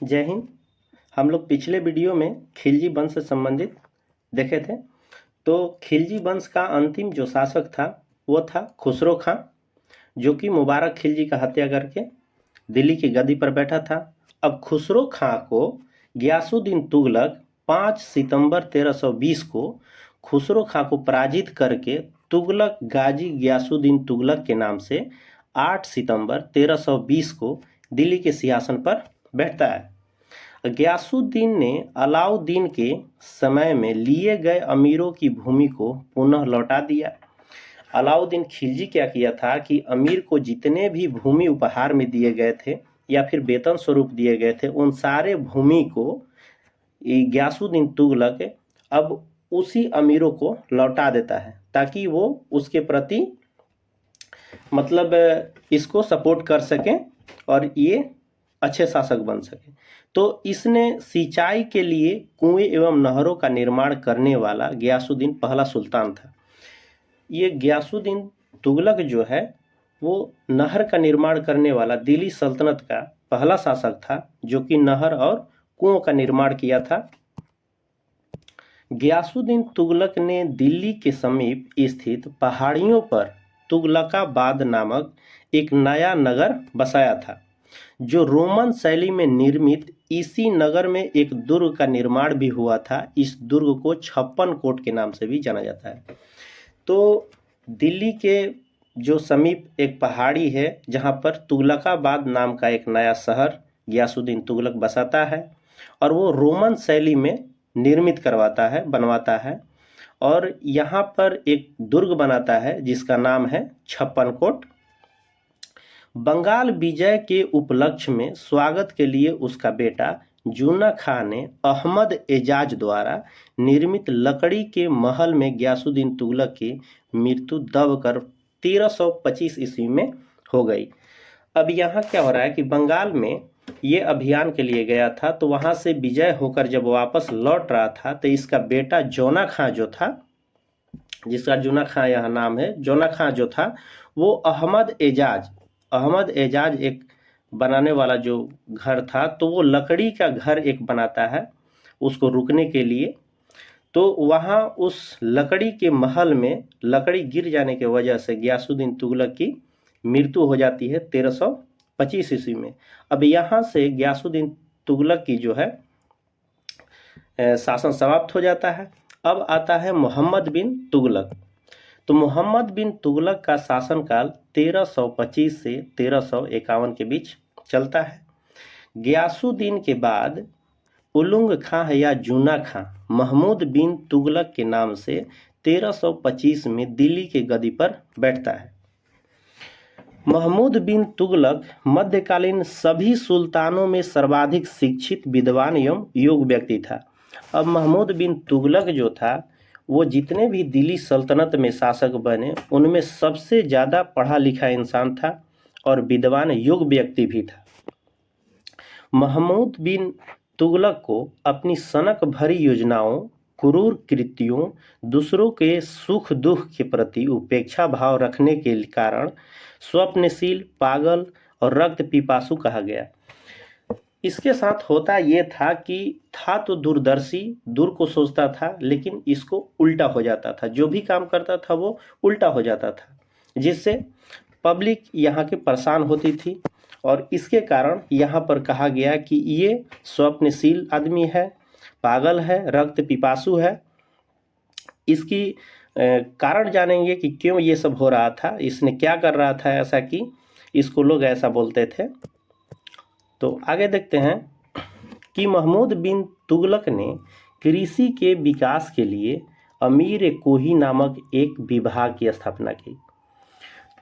जय हिंद। हम लोग पिछले वीडियो में खिलजी वंश से संबंधित देखे थे। तो खिलजी वंश का अंतिम जो शासक था वो था खुसरो खां, जो कि मुबारक खिलजी का हत्या करके दिल्ली की गद्दी पर बैठा था। अब खुसरो खां को गयासुद्दीन तुगलक 5 सितंबर 1320 को खुसरो खां को पराजित करके तुगलक गाजी गयासुद्दीन तुगलक के नाम से 8 सितंबर 1320 को दिल्ली के सिंहासन पर बैठता है। गयासुद्दीन ने अलाउद्दीन के समय में लिए गए अमीरों की भूमि को पुनः लौटा दिया। अलाउद्दीन खिलजी क्या किया था कि अमीर को जितने भी भूमि उपहार में दिए गए थे या फिर वेतन स्वरूप दिए गए थे, उन सारे भूमि को गयासुद्दीन तुगलक अब उसी अमीरों को लौटा देता है, ताकि वो उसके प्रति मतलब इसको सपोर्ट कर सकें और ये अच्छे शासक बन सके। तो इसने सिंचाई के लिए कुएं एवं नहरों का निर्माण करने वाला गयासुद्दीन पहला सुल्तान था। ये गयासुद्दीन तुगलक जो है वो नहर का निर्माण करने वाला दिल्ली सल्तनत का पहला शासक था, जो कि नहर और कुओं का निर्माण किया था। गयासुद्दीन तुगलक ने दिल्ली के समीप स्थित पहाड़ियों पर तुगलकाबाद नामक एक नया नगर बसाया था, जो रोमन शैली में निर्मित। इसी नगर में एक दुर्ग का निर्माण भी हुआ था। इस दुर्ग को 56 कोट के नाम से भी जाना जाता है। तो दिल्ली के जो समीप एक पहाड़ी है, जहां पर तुगलकाबाद नाम का एक नया शहर गयासुद्दीन तुगलक बसाता है, और वो रोमन शैली में निर्मित करवाता है, बनवाता है, और यहाँ पर एक दुर्ग बनाता है जिसका नाम है 56 कोट। बंगाल विजय के उपलक्ष्य में स्वागत के लिए उसका बेटा जूना खां ने अहमद एजाज द्वारा निर्मित लकड़ी के महल में गयासुद्दीन तुगलक की मृत्यु दबकर 1325 ईस्वी में हो गई। अब यहाँ क्या हो रहा है कि बंगाल में ये अभियान के लिए गया था, तो वहाँ से विजय होकर जब वापस लौट रहा था, तो इसका बेटा जोना खां जो था, जिसका जूना खां यहाँ नाम है, जोना खां जो था वो अहमद एजाज एक बनाने वाला जो घर था, तो वो लकड़ी का घर एक बनाता है उसको रुकने के लिए। तो वहाँ उस लकड़ी के महल में लकड़ी गिर जाने की वजह से गयासुद्दीन तुगलक की मृत्यु हो जाती है 1325 ईस्वी में। अब यहाँ से गयासुद्दीन तुगलक की जो है शासन समाप्त हो जाता है। अब आता है मोहम्मद बिन तुगलक। तो मोहम्मद बिन तुगलक का शासनकाल 1325 से 1351 के बीच चलता है। गयासुद्दीन के बाद उलुग खां या जूना खां महमूद बिन तुगलक के नाम से 1325 में दिल्ली के गद्दी पर बैठता है। महमूद बिन तुगलक मध्यकालीन सभी सुल्तानों में सर्वाधिक शिक्षित, विद्वान एवं योग्य व्यक्ति था। अब महमूद बिन तुगलक जो था वो जितने भी दिल्ली सल्तनत में शासक बने उनमें सबसे ज़्यादा पढ़ा लिखा इंसान था और विद्वान योग्य व्यक्ति भी था। महमूद बिन तुगलक को अपनी सनक भरी योजनाओं, क्रूर कृत्यों, दूसरों के सुख दुख के प्रति उपेक्षा भाव रखने के कारण स्वप्नशील, पागल और रक्त पिपासु कहा गया। इसके साथ होता ये था कि था तो दूरदर्शी, दूर को सोचता था, लेकिन इसको उल्टा हो जाता था। जो भी काम करता था वो उल्टा हो जाता था, जिससे पब्लिक यहाँ के परेशान होती थी। और इसके कारण यहाँ पर कहा गया कि ये स्वप्नशील आदमी है, पागल है, रक्त पिपासु है। इसकी कारण जानेंगे कि क्यों ये सब हो रहा था, इसने क्या कर रहा था ऐसा कि इसको लोग ऐसा बोलते थे। तो आगे देखते हैं कि महमूद बिन तुगलक ने कृषि के विकास के लिए अमीर कोही नामक एक विभाग की स्थापना की।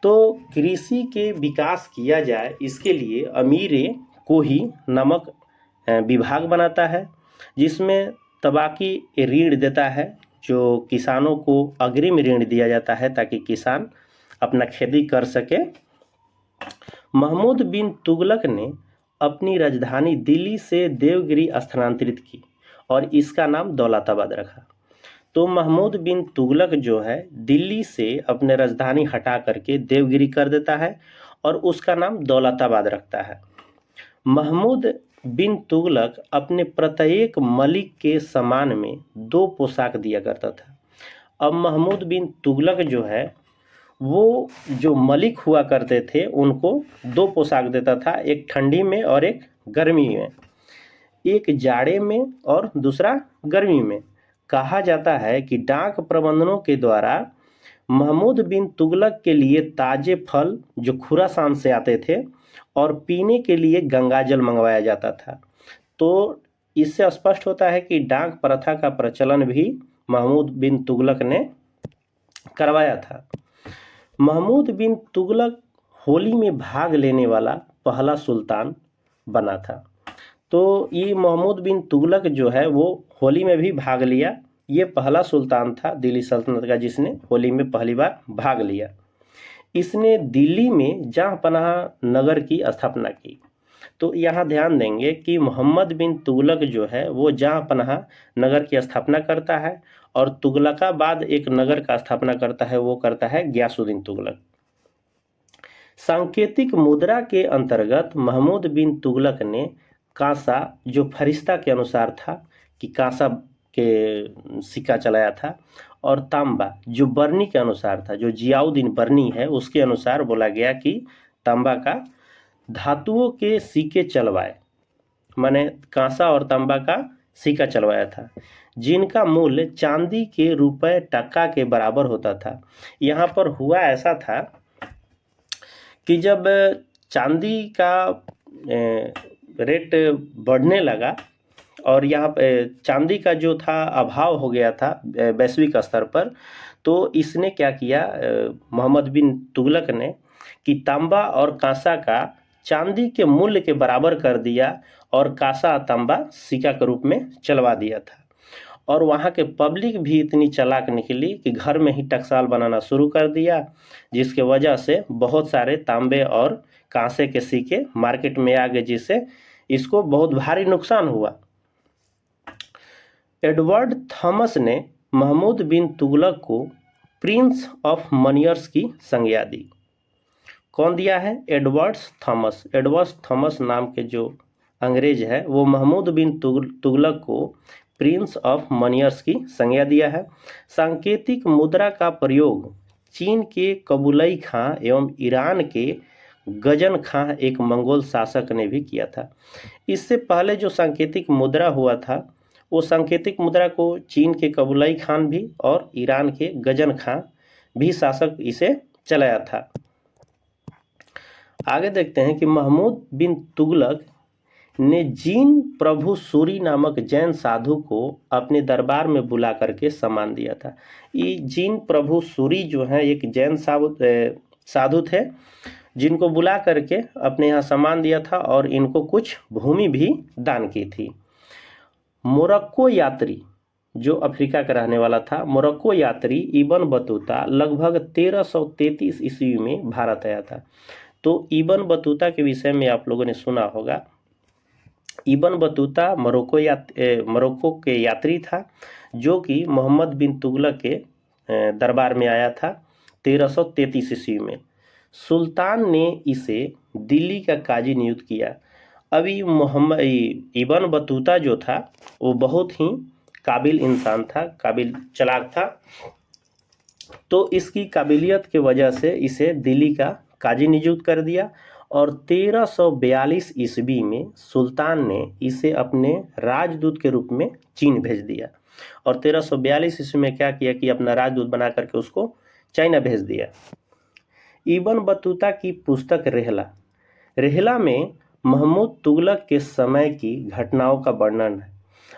तो कृषि के विकास किया जाए इसके लिए अमीर कोही नामक विभाग बनाता है, जिसमें तबाकी ऋण देता है, जो किसानों को अग्रिम ऋण दिया जाता है ताकि किसान अपना खेती कर सके। महमूद बिन तुगलक ने अपनी राजधानी दिल्ली से देवगिरी स्थानांतरित की और इसका नाम दौलताबाद रखा। तो महमूद बिन तुगलक जो है दिल्ली से अपने राजधानी हटा करके देवगिरी कर देता है और उसका नाम दौलताबाद रखता है। महमूद बिन तुगलक अपने प्रत्येक मलिक के सम्मान में 2 पोशाक दिया करता था। अब महमूद बिन तुगलक जो है वो जो मलिक हुआ करते थे उनको 2 पोशाक देता था, एक ठंडी में और एक गर्मी में, एक जाड़े में और दूसरा गर्मी में। कहा जाता है कि डाक प्रबंधनों के द्वारा महमूद बिन तुगलक के लिए ताजे फल जो खुरासान से आते थे और पीने के लिए गंगाजल मंगवाया जाता था। तो इससे स्पष्ट होता है कि डाक प्रथा का प्रचलन भी महमूद बिन तुगलक ने करवाया था। महमूद बिन तुगलक होली में भाग लेने वाला पहला सुल्तान बना था। तो ये महमूद बिन तुगलक जो है वो होली में भी भाग लिया। ये पहला सुल्तान था दिल्ली सल्तनत का जिसने होली में पहली बार भाग लिया। इसने दिल्ली में जहांपनाह नगर की स्थापना की। तो यहाँ ध्यान देंगे कि मोहम्मद बिन तुगलक जो है वो जहांपनाह नगर की स्थापना करता है और तुगलकाबाद एक नगर का स्थापना करता है, वो करता है गयासुद्दीन तुगलक। सांकेतिक मुद्रा के अंतर्गत महमूद बिन तुगलक ने कांसा जो फरिश्ता के अनुसार था कि कांसा के सिक्का चलाया था, और तांबा जो बरनी के अनुसार था, जो जियाउद्दीन बरनी है उसके अनुसार बोला गया कि तांबा का धातुओं के सिक्के चलवाए, माने कांसा और तांबा का सिक्का चलवाया था, जिनका मूल्य चांदी के रुपए टका के बराबर होता था। यहाँ पर हुआ ऐसा था कि जब चांदी का रेट बढ़ने लगा और यहाँ पे चांदी का जो था अभाव हो गया था वैश्विक स्तर पर, तो इसने क्या किया मोहम्मद बिन तुगलक ने कि तांबा और कांसा का चांदी के मूल्य के बराबर कर दिया और कांसा तांबा सिक्का के रूप में चलवा दिया था। और वहाँ के पब्लिक भी इतनी चालाक निकली कि घर में ही टकसाल बनाना शुरू कर दिया, जिसके वजह से बहुत सारे तांबे और कांसे के सिक्के मार्केट में आ गए, जिससे इसको बहुत भारी नुकसान हुआ। एडवर्ड थॉमस ने महमूद बिन तुगलक को प्रिंस ऑफ मनियर्स की संज्ञा दी। कौन दिया है? Edward Thomas. एडवर्ड थॉमस नाम के जो अंग्रेज है वो महमूद बिन तुगलक को प्रिंस ऑफ मनियर्स की संज्ञा दिया है। सांकेतिक मुद्रा का प्रयोग चीन के कबूलई खां एवं ईरान के गजन खां एक मंगोल शासक ने भी किया था। इससे पहले जो सांकेतिक मुद्रा हुआ था वो सांकेतिक मुद्रा को चीन के कबूलई खान भी और ईरान के गजन खां भी शासक इसे चलाया था। आगे देखते हैं कि महमूद बिन तुगलक ने जीन प्रभु सूरी नामक जैन साधु को अपने दरबार में बुला करके सम्मान दिया था। ये जीन प्रभु सूरी जो है एक जैन साधु थे जिनको बुला करके अपने यहाँ सम्मान दिया था और इनको कुछ भूमि भी दान की थी। मोरक्को यात्री जो अफ्रीका का रहने वाला था, मोरक्को यात्री इब्न बतूता लगभग 1333 ईस्वी में भारत आया था। तो इब्न बतूता के विषय में आप लोगों ने सुना होगा। इब्न बतूता मोरक्को के यात्री था जो कि मोहम्मद बिन तुगलक के दरबार में आया था 1333 ईस्वी में। सुल्तान ने इसे दिल्ली का काजी नियुक्त किया। अभी इब्न बतूता जो था वो बहुत ही काबिल इंसान था, काबिल चालाक था। तो इसकी काबिलियत के वजह से इसे दिल्ली का काजी नियुक्त कर दिया और 1342 ईस्वी में सुल्तान ने इसे अपने राजदूत के रूप में चीन भेज दिया। और 1342 ईस्वी में क्या किया कि अपना राजदूत बना करके उसको चाइना भेज दिया। इब्न बतूता की पुस्तक रेहला में महमूद तुगलक के समय की घटनाओं का वर्णन है।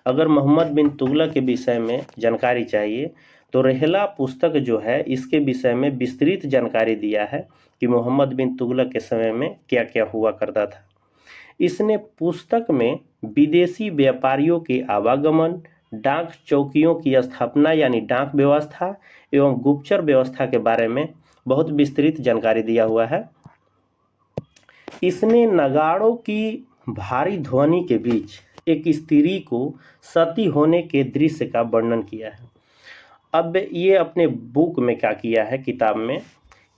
अगर मोहम्मद बिन तुगलक के विषय में जानकारी चाहिए तो रेहला पुस्तक जो है इसके विषय में विस्तृत जानकारी दिया है कि मोहम्मद बिन तुगलक के समय में क्या क्या हुआ करता था। इसने पुस्तक में विदेशी व्यापारियों के आवागमन, डाक चौकियों की स्थापना यानी डाक व्यवस्था एवं गुप्तचर व्यवस्था के बारे में बहुत विस्तृत जानकारी दिया हुआ है। इसने नगाड़ों की भारी ध्वनि के बीच एक स्त्री को सती होने के दृश्य का वर्णन किया है। अब ये अपने बुक में क्या किया है, किताब में,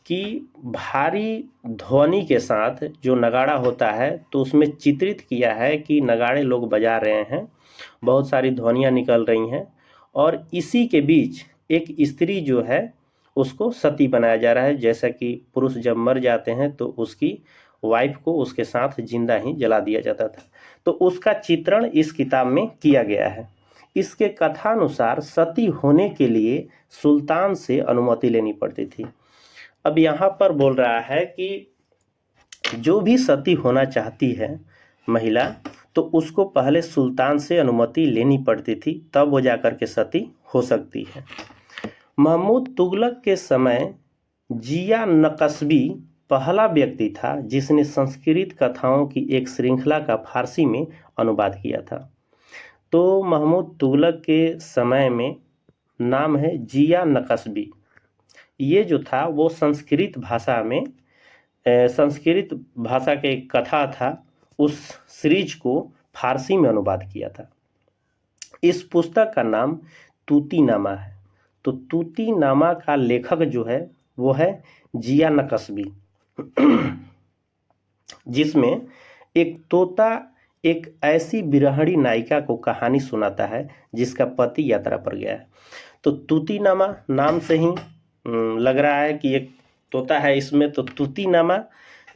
कि भारी ध्वनि के साथ जो नगाड़ा होता है तो उसमें चित्रित किया है कि नगाड़े लोग बजा रहे हैं, बहुत सारी ध्वनियाँ निकल रही हैं और इसी के बीच एक स्त्री जो है उसको सती बनाया जा रहा है। जैसा कि पुरुष जब मर जाते हैं तो उसकी वाइफ को उसके साथ जिंदा ही जला दिया जाता था, तो उसका चित्रण इस किताब में किया गया है। इसके कथानुसार सती होने के लिए सुल्तान से अनुमति लेनी पड़ती थी। अब यहाँ पर बोल रहा है कि जो भी सती होना चाहती है महिला, तो उसको पहले सुल्तान से अनुमति लेनी पड़ती थी, तब वो जाकर के सती हो सकती है। महमूद तुगलक के समय जिया नकशबी पहला व्यक्ति था जिसने संस्कृत कथाओं की एक श्रृंखला का फारसी में अनुवाद किया था। तो महमूद तुगलक के समय में नाम है जिया नकशबी। ये जो था वो संस्कृत भाषा में संस्कृत भाषा के एक कथा था, उस सीरीज को फारसी में अनुवाद किया था। इस पुस्तक का नाम तूतीनामा है। तो तूतीनामा का लेखक जो है वो है जिया नकशबी, जिसमें एक तोता एक ऐसी विरहणी नायिका को कहानी सुनाता है जिसका पति यात्रा पर गया है। तो तूतीनामा नाम से ही लग रहा है कि एक तोता है इसमें। तो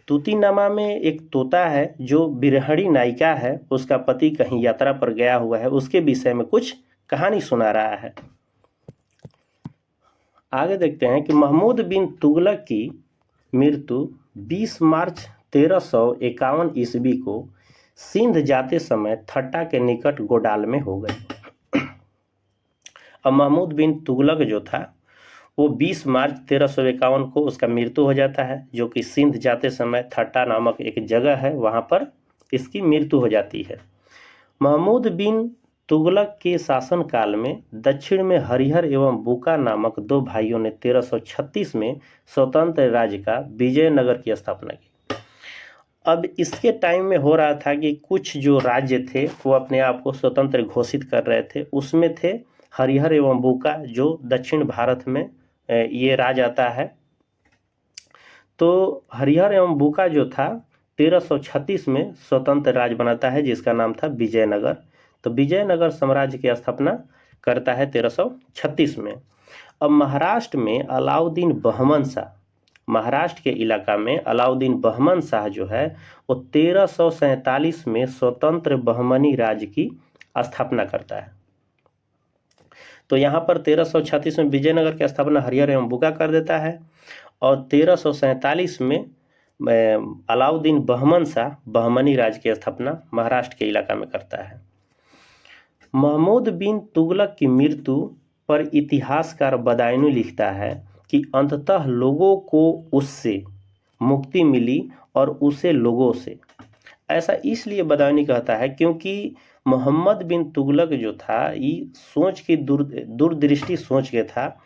तूतीनामा में एक तोता है जो विरहणी नायिका है, उसका पति कहीं यात्रा पर गया हुआ है, उसके विषय में कुछ कहानी सुना रहा है। आगे देखते हैं कि महमूद बिन तुगलक की मृत्यु 20 मार्च 1351 ईस्वी को सिंध जाते समय थट्टा के निकट गोडाल में हो गई। अब महमूद बिन तुगलक जो था वो 20 मार्च 1351 को उसका मृत्यु हो जाता है, जो कि सिंध जाते समय थट्टा नामक एक जगह है, वहाँ पर इसकी मृत्यु हो जाती है। महमूद बिन तुगलक के शासनकाल में दक्षिण में हरिहर एवं बुका नामक दो भाइयों ने 1336 में स्वतंत्र राज्य का विजयनगर की स्थापना की। अब इसके टाइम में हो रहा था कि कुछ जो राज्य थे वो अपने आप को स्वतंत्र घोषित कर रहे थे। उसमें थे हरिहर एवं बुका, जो दक्षिण भारत में ये राज आता है। तो हरिहर एवं बुका जो था 1336 में स्वतंत्र राज्य बनाता है, जिसका नाम था विजयनगर। तो विजयनगर साम्राज्य की स्थापना करता है 1336 में। अब महाराष्ट्र में अलाउद्दीन बहमन शाह, महाराष्ट्र के इलाका में अलाउद्दीन बहमन शाह जो है वो 1347 में स्वतंत्र बहमनी राज्य की स्थापना करता है। तो यहाँ पर 1336 में विजयनगर की स्थापना हरिहर एवं बुका कर देता है और 1347 में अलाउद्दीन बहमन शाह बहमनी राज्य की स्थापना महाराष्ट्र के इलाका में करता है। महमूद बिन तुगलक की मृत्यु पर इतिहासकार बदायूनी लिखता है कि अंततः लोगों को उससे मुक्ति मिली और उसे लोगों से। ऐसा इसलिए बदायूनी कहता है क्योंकि मोहम्मद बिन तुगलक जो था ये सोच की दूरदृष्टि सोच के था,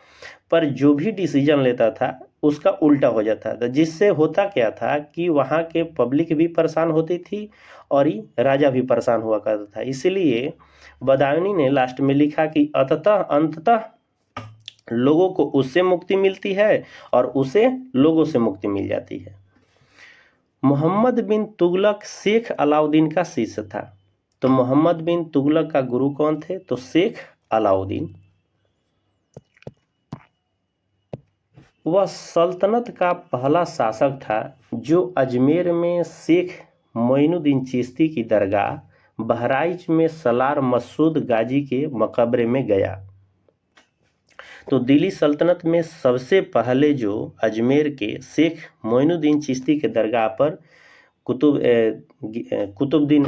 पर जो भी डिसीजन लेता था उसका उल्टा हो जाता था, जिससे होता क्या था कि वहाँ के पब्लिक भी परेशान होती थी और ये राजा भी परेशान हुआ करता था। इसलिए बदायूनी ने लास्ट में लिखा कि अंततः लोगों को उससे मुक्ति मिलती है और उसे लोगों से मुक्ति मिल जाती है। मोहम्मद बिन तुगलक शेख अलाउद्दीन का शिष्य था। तो मोहम्मद बिन तुगलक का गुरु कौन थे? तो शेख अलाउद्दीन। वह सल्तनत का पहला शासक था जो अजमेर में शेख मोइनुद्दीन चिश्ती की दरगाह, बहराइच में सलार मसूद गाजी के मकबरे में गया। तो दिल्ली सल्तनत में सबसे पहले जो अजमेर के शेख मोइनुद्दीन चिश्ती के दरगाह पर कुतुबुद्दीन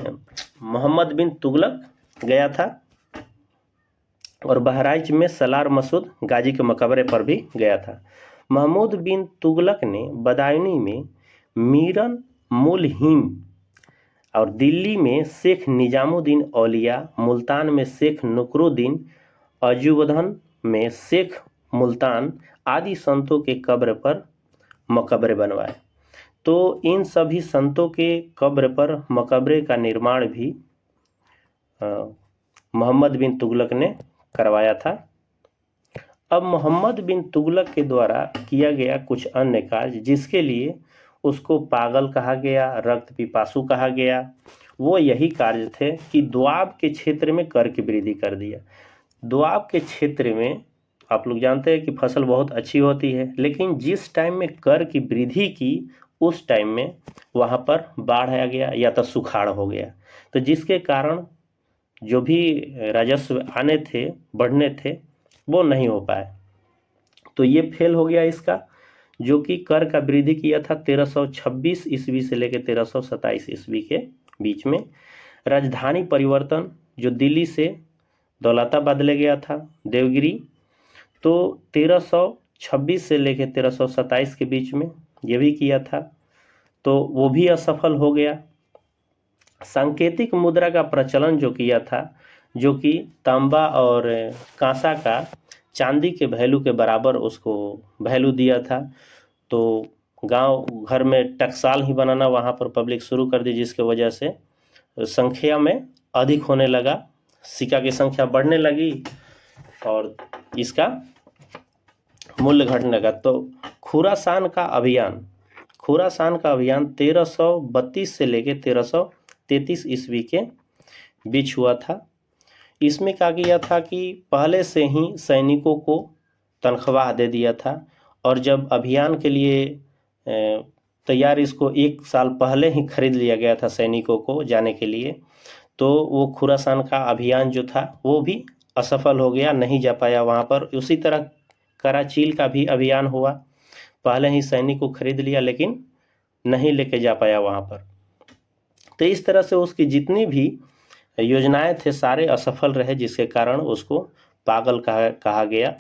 मोहम्मद बिन तुगलक गया था और बहराइच में सलार मसूद गाजी के मकबरे पर भी गया था। महमूद बिन तुगलक ने बदायूनी में मीरन मुलहिम और दिल्ली में शेख निजामुद्दीन औलिया, मुल्तान में शेख नुकरुद्दीन, अजूबदन में शेख मुल्तान आदि संतों के कब्र पर मकबरे बनवाए। तो इन सभी संतों के कब्र पर मकबरे का निर्माण भी मोहम्मद बिन तुगलक ने करवाया था। अब मोहम्मद बिन तुगलक के द्वारा किया गया कुछ अन्य कार्य जिसके लिए उसको पागल कहा गया, रक्त पिपासु कहा गया, वो यही कार्य थे कि दोआब के क्षेत्र में कर की वृद्धि कर दिया। दोआब के क्षेत्र में आप लोग जानते हैं कि फसल बहुत अच्छी होती है, लेकिन जिस टाइम में कर की वृद्धि की उस टाइम में वहाँ पर बाढ़ आ गया या तो सुखाड़ हो गया, तो जिसके कारण जो भी राजस्व आने थे, बढ़ने थे, वो नहीं हो पाए। तो ये फेल हो गया इसका, जो कि कर का वृद्धि किया था 1326 ईस्वी से लेकर 1327 ईस्वी के बीच में। राजधानी परिवर्तन जो दिल्ली से दौलताबाद ले गया था, देवगिरी, तो 1326 से लेकर 1327 के बीच में ये भी किया था, तो वो भी असफल हो गया। सांकेतिक मुद्रा का प्रचलन जो किया था, जो कि तांबा और कांसा का चांदी के वैल्यू के बराबर उसको वैल्यू दिया था, तो गांव घर में टकसाल ही बनाना वहाँ पर पब्लिक शुरू कर दी, जिसके वजह से संख्या में अधिक होने लगा, सिक्का की संख्या बढ़ने लगी और इसका मूल्य घटने लगा। तो खुरासान का अभियान 1332 से लेकर 1333 ईस्वी के बीच हुआ था। इसमें क्या किया था कि पहले से ही सैनिकों को तनख्वाह दे दिया था, और जब अभियान के लिए तैयार, इसको 1 साल पहले ही खरीद लिया गया था सैनिकों को जाने के लिए, तो वो खुरासान का अभियान जो था वो भी असफल हो गया, नहीं जा पाया वहाँ पर। उसी तरह कराचील का भी अभियान हुआ, पहले ही सैनिक को खरीद लिया लेकिन नहीं लेके जा पाया वहाँ पर। तो इस तरह से उसकी जितनी भी योजनाएं थे सारे असफल रहे, जिसके कारण उसको पागल कहा गया।